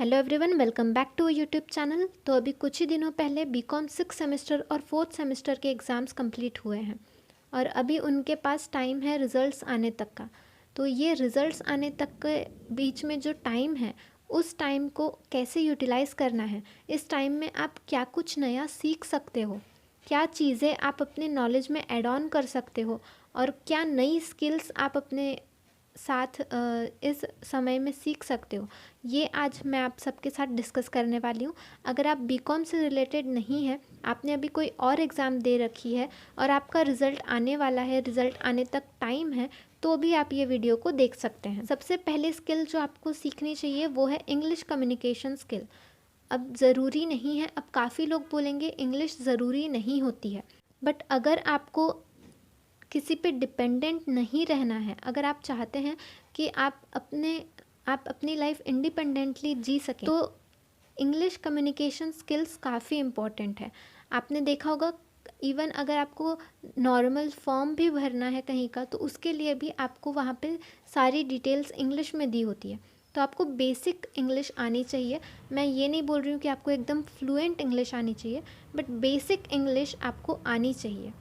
Hello everyone, welcome back to YouTube channel. तो अभी कुछ ही दिनों पहले बीकॉम 6 सेमेस्टर और 4th सेमेस्टर के एग्ज़ाम्स कंप्लीट हुए हैं और अभी उनके पास टाइम है रिज़ल्ट्स आने तक का। तो ये रिज़ल्ट्स आने तक के बीच में जो टाइम है, उस टाइम को कैसे यूटिलाइज़ करना है, इस टाइम में आप क्या कुछ नया सीख सकते हो, क्या चीज़ें आप अपने नॉलेज में ऐड ऑन कर सकते हो और क्या नई स्किल्स आप अपने साथ इस समय में सीख सकते हो, ये आज मैं आप सबके साथ डिस्कस करने वाली हूँ। अगर आप बीकॉम से रिलेटेड नहीं है, आपने अभी कोई और एग्ज़ाम दे रखी है और आपका रिज़ल्ट आने वाला है, रिज़ल्ट आने तक टाइम है, तो भी आप ये वीडियो को देख सकते हैं। सबसे पहले स्किल जो आपको सीखनी चाहिए वो है इंग्लिश कम्युनिकेशन स्किल। अब ज़रूरी नहीं है, अब काफ़ी लोग बोलेंगे इंग्लिश ज़रूरी नहीं होती है, बट अगर आपको किसी पे डिपेंडेंट नहीं रहना है, अगर आप चाहते हैं कि आप अपनी लाइफ इंडिपेंडेंटली जी सकें, तो इंग्लिश कम्युनिकेशन स्किल्स काफ़ी इम्पॉर्टेंट है। आपने देखा होगा, इवन अगर आपको नॉर्मल फॉर्म भी भरना है कहीं का, तो उसके लिए भी आपको वहाँ पे सारी डिटेल्स इंग्लिश में दी होती है। तो आपको बेसिक इंग्लिश आनी चाहिए। मैं ये नहीं बोल रही हूँ कि आपको एकदम फ्लुएंट इंग्लिश आनी चाहिए, बट बेसिक इंग्लिश आपको आनी चाहिए।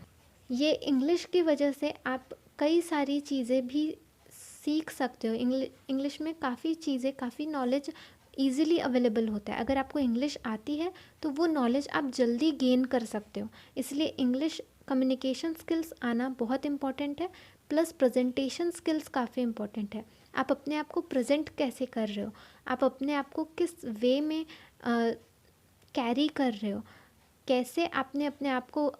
ये इंग्लिश की वजह से आप कई सारी चीज़ें भी सीख सकते हो। इंग्लिश में काफ़ी चीज़ें, काफ़ी नॉलेज ईज़िली अवेलेबल होता है। अगर आपको इंग्लिश आती है तो वो नॉलेज आप जल्दी गेन कर सकते हो। इसलिए इंग्लिश कम्युनिकेशन स्किल्स आना बहुत इम्पॉर्टेंट है। प्लस प्रेजेंटेशन स्किल्स काफ़ी इम्पॉर्टेंट है। आप अपने आप को प्रेजेंट कैसे कर रहे हो, आप अपने आप को किस वे में कैरी कर रहे हो, कैसे आपने अपने आप को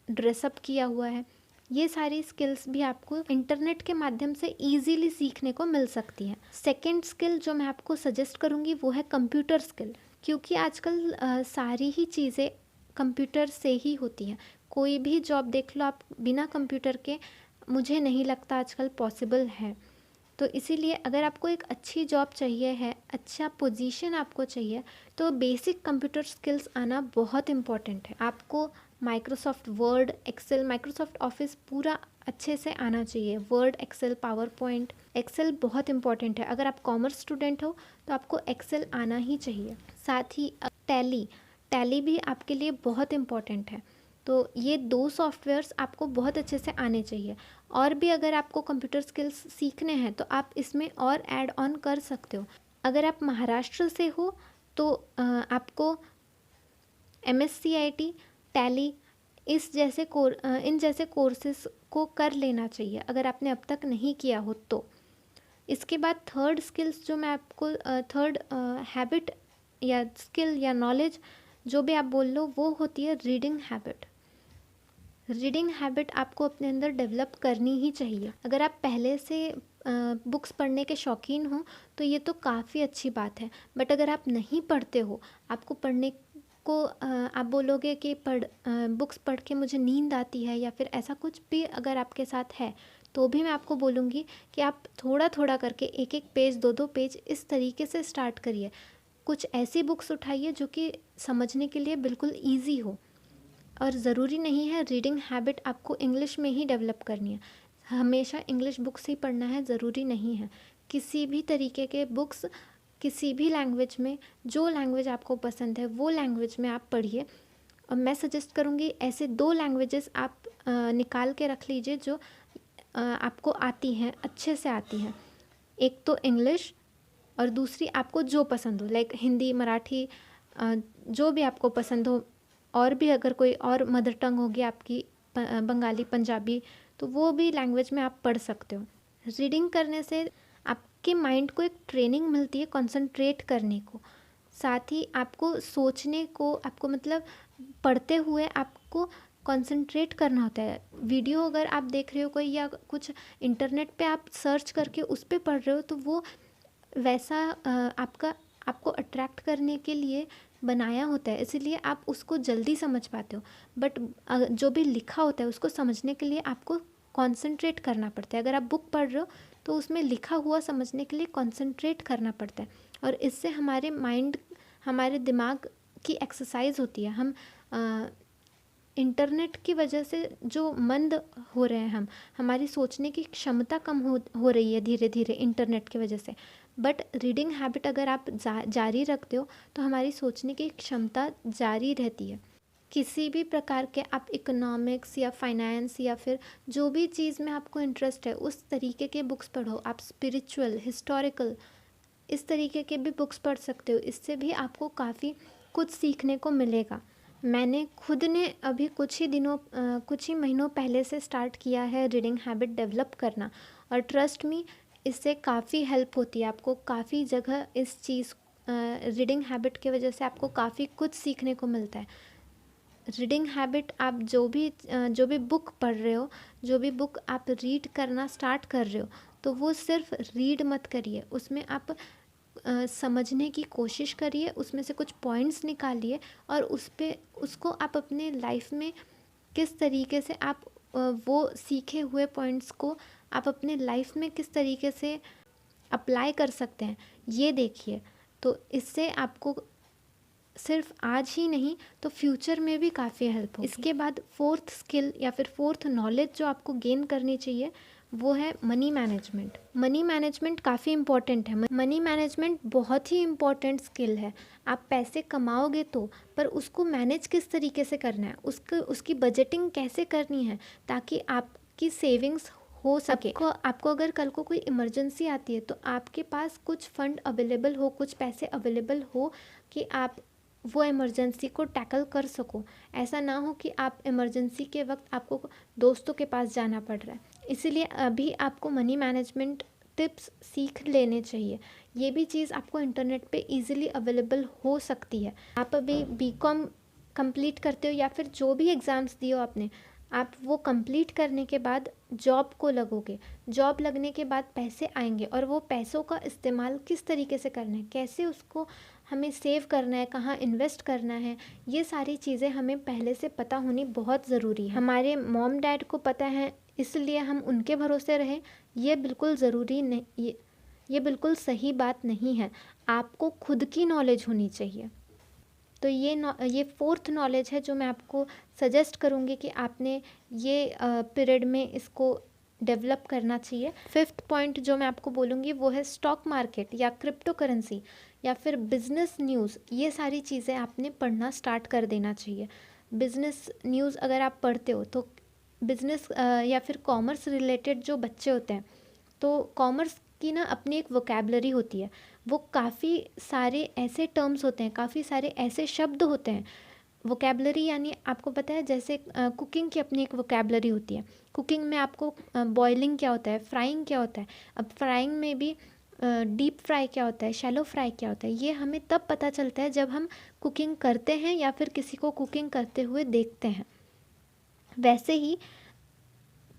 ड्रेसअप किया हुआ है, ये सारी स्किल्स भी आपको इंटरनेट के माध्यम से इजीली सीखने को मिल सकती हैं। सेकंड स्किल जो मैं आपको सजेस्ट करूँगी वो है कंप्यूटर स्किल, क्योंकि आजकल सारी ही चीज़ें कंप्यूटर से ही होती हैं। कोई भी जॉब देख लो आप, बिना कंप्यूटर के मुझे नहीं लगता आजकल पॉसिबल है। तो इसीलिए अगर आपको एक अच्छी जॉब चाहिए है, अच्छा पोजीशन आपको चाहिए, तो बेसिक कंप्यूटर स्किल्स आना बहुत इम्पॉर्टेंट है। आपको Microsoft Word, Excel, Microsoft Office पूरा अच्छे से आना चाहिए। Word, Excel, PowerPoint. Excel बहुत इंपॉर्टेंट है। अगर आप कॉमर्स स्टूडेंट हो तो आपको एक्सेल आना ही चाहिए। साथ ही टैली, टैली भी आपके लिए बहुत इम्पॉर्टेंट है। तो ये 2 सॉफ्टवेयर्स आपको बहुत अच्छे से आने चाहिए। और भी अगर आपको कंप्यूटर स्किल्स सीखने हैं तो आप इसमें और ऐड ऑन कर सकते हो। अगर आप महाराष्ट्र से हो तो आपको MSCIT, टैली इन जैसे कोर्सेज को कर लेना चाहिए, अगर आपने अब तक नहीं किया हो तो। इसके बाद थर्ड स्किल्स जो मैं आपको थर्ड हैबिट या स्किल या नॉलेज, जो भी आप बोल लो, वो होती है रीडिंग हैबिट। रीडिंग हैबिट आपको अपने अंदर डेवलप करनी ही चाहिए। अगर आप पहले से बुक्स पढ़ने के शौकीन हो तो ये तो काफ़ी अच्छी बात है, बट अगर आप नहीं पढ़ते हो, आपको पढ़ने को आप बोलोगे कि बुक्स पढ़ के मुझे नींद आती है या फिर ऐसा कुछ भी अगर आपके साथ है, तो भी मैं आपको बोलूँगी कि आप थोड़ा थोड़ा करके एक एक पेज, दो दो पेज इस तरीके से स्टार्ट करिए। कुछ ऐसी बुक्स उठाइए जो कि समझने के लिए बिल्कुल ईजी हो। और ज़रूरी नहीं है रीडिंग हैबिट आपको इंग्लिश में ही डेवलप करनी है, हमेशा इंग्लिश बुक्स ही पढ़ना है, ज़रूरी नहीं है। किसी भी तरीके के बुक्स, किसी भी लैंग्वेज में, जो लैंग्वेज आपको पसंद है वो लैंग्वेज में आप पढ़िए। और मैं सजेस्ट करूँगी ऐसे 2 लैंग्वेजेस आप निकाल के रख लीजिए जो आपको आती हैं, अच्छे से आती हैं। एक तो इंग्लिश और दूसरी आपको जो पसंद हो, लाइक हिंदी, मराठी, जो भी आपको पसंद हो। और भी अगर कोई और मदर टंग होगी आपकी, बंगाली, पंजाबी, तो वो भी लैंग्वेज में आप पढ़ सकते हो। रीडिंग करने से आपके माइंड को एक ट्रेनिंग मिलती है कंसंट्रेट करने को, साथ ही आपको सोचने को, आपको मतलब पढ़ते हुए आपको कंसंट्रेट करना होता है। वीडियो अगर आप देख रहे हो कोई, या कुछ इंटरनेट पे आप सर्च करके उस पर पढ़ रहे हो, तो वो वैसा आपको अट्रैक्ट करने के लिए बनाया होता है, इसीलिए आप उसको जल्दी समझ पाते हो। बट जो भी लिखा होता है उसको समझने के लिए आपको कंसंट्रेट करना पड़ता है। अगर आप बुक पढ़ रहे हो तो उसमें लिखा हुआ समझने के लिए कंसंट्रेट करना पड़ता है, और इससे हमारे माइंड, हमारे दिमाग की एक्सरसाइज होती है। हम इंटरनेट की वजह से जो मंद हो रहे हैं, हमारी सोचने की क्षमता कम हो रही है धीरे धीरे इंटरनेट की वजह से। बट रीडिंग हैबिट अगर आप जारी रखते हो तो हमारी सोचने की क्षमता जारी रहती है। किसी भी प्रकार के आप इकोनॉमिक्स या फाइनेंस या फिर जो भी चीज़ में आपको इंटरेस्ट है उस तरीके के बुक्स पढ़ो। आप स्पिरिचुअल, हिस्टोरिकल, इस तरीके के भी बुक्स पढ़ सकते हो। इससे भी आपको काफ़ी कुछ सीखने को मिलेगा। मैंने खुद ने अभी कुछ ही महीनों पहले से स्टार्ट किया है रीडिंग हैबिट डेवलप करना, और ट्रस्ट मी, इससे काफ़ी हेल्प होती है। आपको काफ़ी जगह इस चीज़ रीडिंग हैबिट की वजह से आपको काफ़ी कुछ सीखने को मिलता है। रीडिंग हैबिट, आप जो भी बुक पढ़ रहे हो, जो भी बुक आप रीड करना स्टार्ट कर रहे हो, तो वो सिर्फ रीड मत करिए, उसमें आप समझने की कोशिश करिए, उसमें से कुछ पॉइंट्स निकालिए और उसको आप अपने लाइफ में किस तरीके से आप वो सीखे हुए पॉइंट्स को आप अपने लाइफ में किस तरीके से अप्लाई कर सकते हैं, ये देखिए। तो इससे आपको सिर्फ आज ही नहीं तो फ्यूचर में भी काफ़ी हेल्प होगी। इसके बाद फोर्थ स्किल या फिर फोर्थ नॉलेज जो आपको गेन करनी चाहिए वो है मनी मैनेजमेंट। मनी मैनेजमेंट काफ़ी इम्पॉर्टेंट है। मनी मैनेजमेंट बहुत ही इम्पॉर्टेंट स्किल है। आप पैसे कमाओगे तो, पर उसको मैनेज किस तरीके से करना है, उसकी बजटिंग कैसे करनी है ताकि आपकी सेविंग्स हो सके। आपको अगर कल को कोई इमरजेंसी आती है तो आपके पास कुछ फंड अवेलेबल हो, कुछ पैसे अवेलेबल हो कि आप वो इमरजेंसी को टैकल कर सको। ऐसा ना हो कि आप इमरजेंसी के वक्त आपको दोस्तों के पास जाना पड़ रहा है। इसीलिए अभी आपको मनी मैनेजमेंट टिप्स सीख लेने चाहिए। ये भी चीज़ आपको इंटरनेट पे इजीली अवेलेबल हो सकती है। आप अभी बीकॉम कंप्लीट करते हो या फिर जो भी एग्ज़ाम्स दिए हो आपने, आप वो कंप्लीट करने के बाद जॉब को लगोगे। जॉब लगने के बाद पैसे आएंगे और वो पैसों का इस्तेमाल किस तरीके से करना है, कैसे उसको हमें सेव करना है, कहाँ इन्वेस्ट करना है, ये सारी चीज़ें हमें पहले से पता होनी बहुत ज़रूरी है। हमारे मॉम डैड को पता है इसलिए हम उनके भरोसे रहें, ये बिल्कुल ज़रूरी नहीं, ये बिल्कुल सही बात नहीं है। आपको खुद की नॉलेज होनी चाहिए। तो ये फोर्थ नॉलेज है जो मैं आपको सजेस्ट करूँगी कि आपने ये पीरियड में इसको डेवलप करना चाहिए। फिफ्थ पॉइंट जो मैं आपको बोलूँगी वो है स्टॉक मार्केट या क्रिप्टो करेंसी या फिर बिज़नेस न्यूज़। ये सारी चीज़ें आपने पढ़ना स्टार्ट कर देना चाहिए। बिज़नेस न्यूज़ अगर आप पढ़ते हो तो बिज़नेस या फिर कॉमर्स रिलेटेड जो बच्चे होते हैं, तो कॉमर्स की ना अपनी एक वोकैबलरी होती है। वो काफ़ी सारे ऐसे टर्म्स होते हैं, काफ़ी सारे ऐसे शब्द होते हैं। वोकैबलरी यानी आपको पता है जैसे कुकिंग की अपनी एक वोकैबलरी होती है। कुकिंग में आपको बॉइलिंग क्या होता है, फ्राइंग क्या होता है। अब फ्राइंग में भी डीप फ्राई क्या होता है, शैलो फ्राई क्या होता है, ये हमें तब पता चलता है जब हम कुकिंग करते हैं या फिर किसी को कुकिंग करते हुए देखते हैं। वैसे ही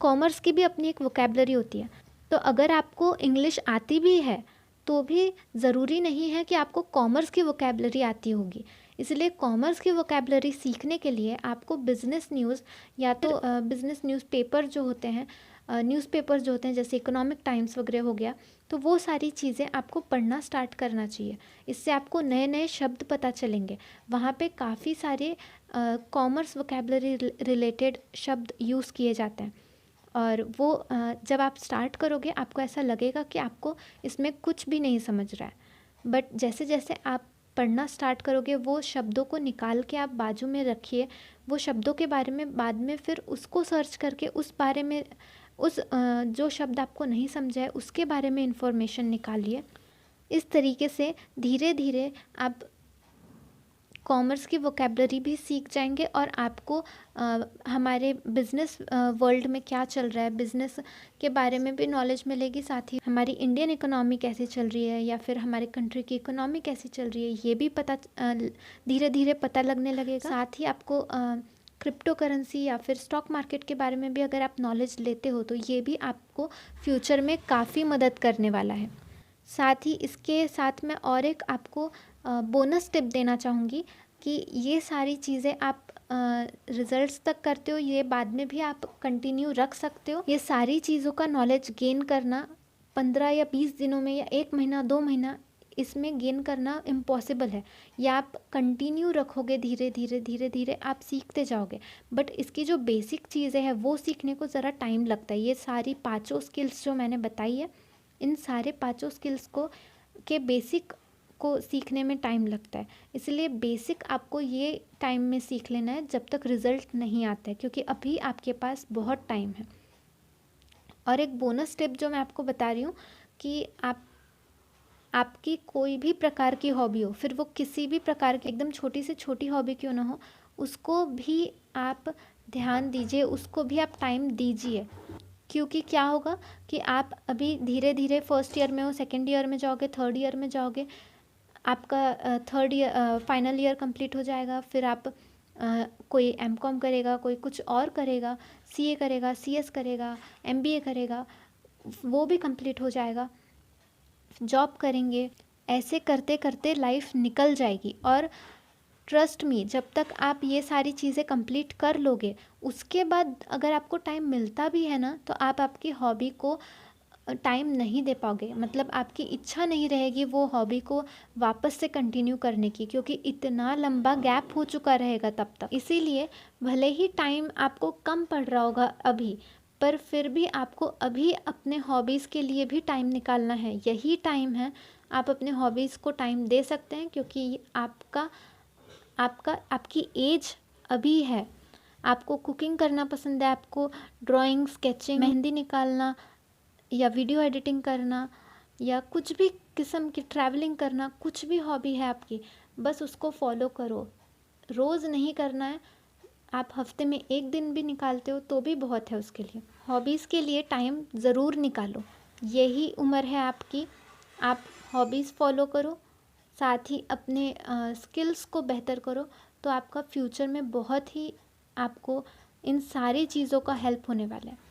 कॉमर्स की भी अपनी एक वोकैबलरी होती है। तो अगर आपको इंग्लिश आती भी है तो भी ज़रूरी नहीं है कि आपको कॉमर्स की वोकैबलरी आती होगी। इसलिए कॉमर्स की वोकैबलरी सीखने के लिए आपको बिज़नेस न्यूज़ या तो बिज़नेस न्यूज़पेपर जो होते हैं, न्यूज़पेपर जो होते हैं जैसे इकोनॉमिक टाइम्स वगैरह हो गया, तो वो सारी चीज़ें आपको पढ़ना स्टार्ट करना चाहिए। इससे आपको नए नए शब्द पता चलेंगे। वहाँ पे काफ़ी सारे कॉमर्स वोकैबलरी रिलेटेड शब्द यूज़ किए जाते हैं, और वो जब आप स्टार्ट करोगे आपको ऐसा लगेगा कि आपको इसमें कुछ भी नहीं समझ रहा है। बट जैसे जैसे आप पढ़ना स्टार्ट करोगे वो शब्दों को निकाल के आप बाजू में रखिए। वो शब्दों के बारे में बाद में फिर उसको सर्च करके उस बारे में जो शब्द आपको नहीं समझा है उसके बारे में इंफॉर्मेशन निकालिए। इस तरीके से धीरे धीरे आप कॉमर्स की वोकैबलरी भी सीख जाएंगे और आपको हमारे बिज़नेस वर्ल्ड में क्या चल रहा है, बिज़नेस के बारे में भी नॉलेज मिलेगी। साथ ही हमारी इंडियन इकोनॉमी कैसे चल रही है या फिर हमारे कंट्री की इकोनॉमी कैसी चल रही है, ये भी धीरे धीरे पता लगने लगेगा। साथ ही आपको क्रिप्टो करेंसी या फिर स्टॉक मार्केट के बारे में भी अगर आप नॉलेज लेते हो तो ये भी आपको फ्यूचर में काफ़ी मदद करने वाला है। साथ ही इसके साथ मैं और एक आपको बोनस टिप देना चाहूँगी कि ये सारी चीज़ें आप रिजल्ट्स तक करते हो, ये बाद में भी आप कंटिन्यू रख सकते हो। ये सारी चीज़ों का नॉलेज गेन करना 15 या 20 दिनों में या 1 महीना 2 महीना इसमें गेन करना इम्पॉसिबल है। या आप कंटिन्यू रखोगे, धीरे धीरे धीरे धीरे आप सीखते जाओगे। बट इसकी जो बेसिक चीज़ें हैं वो सीखने को ज़रा टाइम लगता है। ये सारी 5 स्किल्स जो मैंने बताई है, इन सारे 5 स्किल्स को के बेसिक को सीखने में टाइम लगता है, इसलिए बेसिक आपको ये टाइम में सीख लेना है जब तक रिज़ल्ट नहीं आता है, क्योंकि अभी आपके पास बहुत टाइम है। और एक बोनस टिप जो मैं आपको बता रही हूँ कि आपकी कोई भी प्रकार की हॉबी हो, फिर वो किसी भी प्रकार की एकदम छोटी से छोटी हॉबी क्यों ना हो, उसको भी आप ध्यान दीजिए, उसको भी आप टाइम दीजिए। क्योंकि क्या होगा कि आप अभी धीरे धीरे फर्स्ट ईयर में हो, सेकेंड ईयर में जाओगे, थर्ड ईयर में जाओगे, आपका third year final year complete हो जाएगा, फिर आप कोई एमकॉम करेगा, कोई कुछ और करेगा, सीए करेगा, सीएस करेगा, एमबीए करेगा, वो भी कंप्लीट हो जाएगा, जॉब करेंगे, ऐसे करते करते लाइफ निकल जाएगी। और ट्रस्ट मी, जब तक आप ये सारी चीज़ें कंप्लीट कर लोगे, उसके बाद अगर आपको टाइम मिलता भी है ना, तो आप आपकी हॉबी को टाइम नहीं दे पाओगे, मतलब आपकी इच्छा नहीं रहेगी वो हॉबी को वापस से कंटिन्यू करने की, क्योंकि इतना लंबा गैप हो चुका रहेगा तब तक। इसीलिए भले ही टाइम आपको कम पड़ रहा होगा अभी, पर फिर भी आपको अभी अपने हॉबीज़ के लिए भी टाइम निकालना है। यही टाइम है, आप अपने हॉबीज़ को टाइम दे सकते हैं, क्योंकि आपकी एज अभी है। आपको कुकिंग करना पसंद है, आपको ड्राइंग, स्केचिंग, मेहंदी निकालना या वीडियो एडिटिंग करना या कुछ भी किस्म की ट्रैवलिंग करना, कुछ भी हॉबी है आपकी, बस उसको फॉलो करो। रोज़ नहीं करना है, आप हफ्ते में एक दिन भी निकालते हो तो भी बहुत है उसके लिए। हॉबीज़ के लिए टाइम ज़रूर निकालो, यही उम्र है आपकी, आप हॉबीज़ फॉलो करो, साथ ही अपने स्किल्स को बेहतर करो, तो आपका फ्यूचर में बहुत ही आपको इन सारी चीज़ों का हेल्प होने वाला है।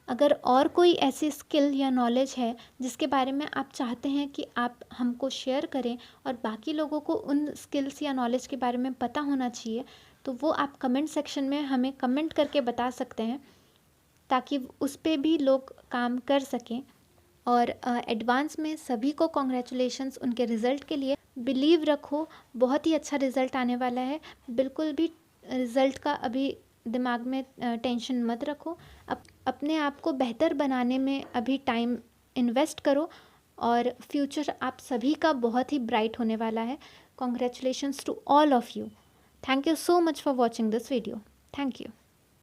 अगर और कोई ऐसी स्किल या नॉलेज है जिसके बारे में आप चाहते हैं कि आप हमको शेयर करें और बाकी लोगों को उन स्किल्स या नॉलेज के बारे में पता होना चाहिए, तो वो आप कमेंट सेक्शन में हमें कमेंट करके बता सकते हैं, ताकि उस पे भी लोग काम कर सकें। और एडवांस में सभी को कॉन्ग्रेचुलेशंस उनके रिज़ल्ट के लिए। बिलीव रखो, बहुत ही अच्छा रिज़ल्ट आने वाला है। बिल्कुल भी रिज़ल्ट का अभी दिमाग में टेंशन मत रखो। अपने आप को बेहतर बनाने में अभी टाइम इन्वेस्ट करो, और फ्यूचर आप सभी का बहुत ही ब्राइट होने वाला है। Congratulations to all of you. Thank you so much for watching this video. Thank you.